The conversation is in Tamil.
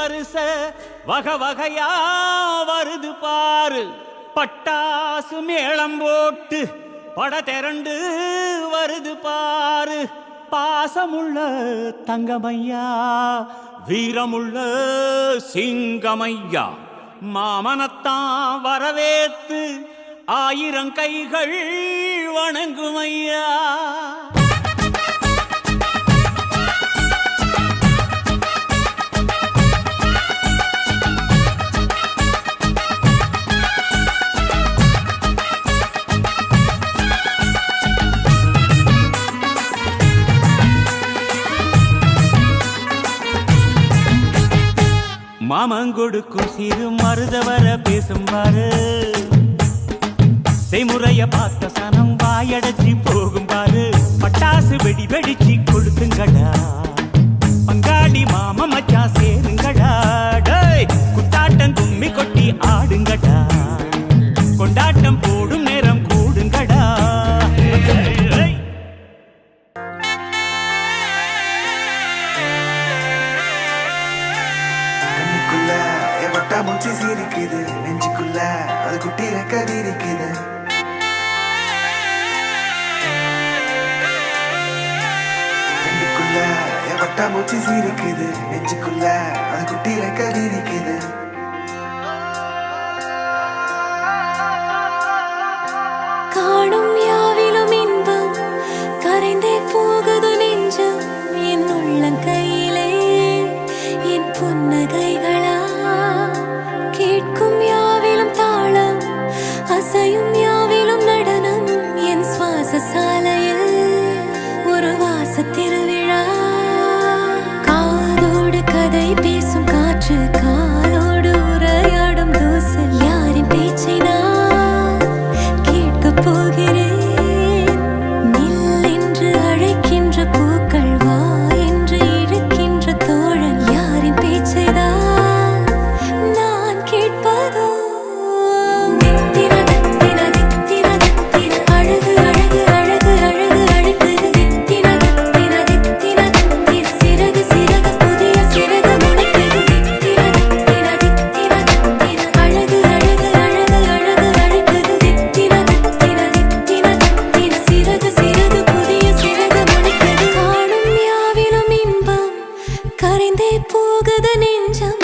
வரிச வகை வகையா வருது பாரு. பட்டாசு மேளம் போட்டு பட திரண்டு வருது பாரு. பாசமுள்ள தங்கமையா, வீரமுள்ள சிங்கமையா, மாமனத்தான் வரவேத்து 1000 கைகள் வணங்குமையா. மாமங்கொடுக்கும் சிறு மருதவர பேசும் பாரு. செய்முறைய பார்த்த சனம் வாயடைச்சி போகும் பாரு. பட்டாசு வெடி வெடிச்சு கொடுத்துங்கடா, பங்காளி மாம மச்சா சேருங்கடா. குத்தாட்டம் கும்மி கொட்டி ஆடுங்கடா, கொண்டாட்டம் போடும் நேரம் கூடுங்கடா. மூச்சு சிரிக்குது நெஞ்சுக்குள்ள, அது குட்டி ரெக்கதி இருக்குது. கண்ணுக்குள்ள எவட்டா மூச்சு சிரிக்குது நெஞ்சுக்குள்ள, அது குட்டி ரெக்கதி இருக்குது. காணும் யாவிலும் இன்பம் கரைந்தே போகுது நெஞ்சம். என் உள்ளங்கையிலே என் புன்னகைகளா, கேட்கும் யாவிலும் தாளம், அசையும் யாவிலும் நடனம். என் சுவாச சாலையில் ஒரு வாச திருவிழா. காதோடு கதை பேசும் காற்று, காலோடு உரையாடும் தூசு. யாரின் பேச்சை நான் கேட்கப் போகிறேன். நில் என்று அழைக்கின்ற பூக்கள், வா என்று இழுக்கின்ற தோழன். யாரின் பேச்சை தான் கரைந்தே போகுது நெஞ்சம்.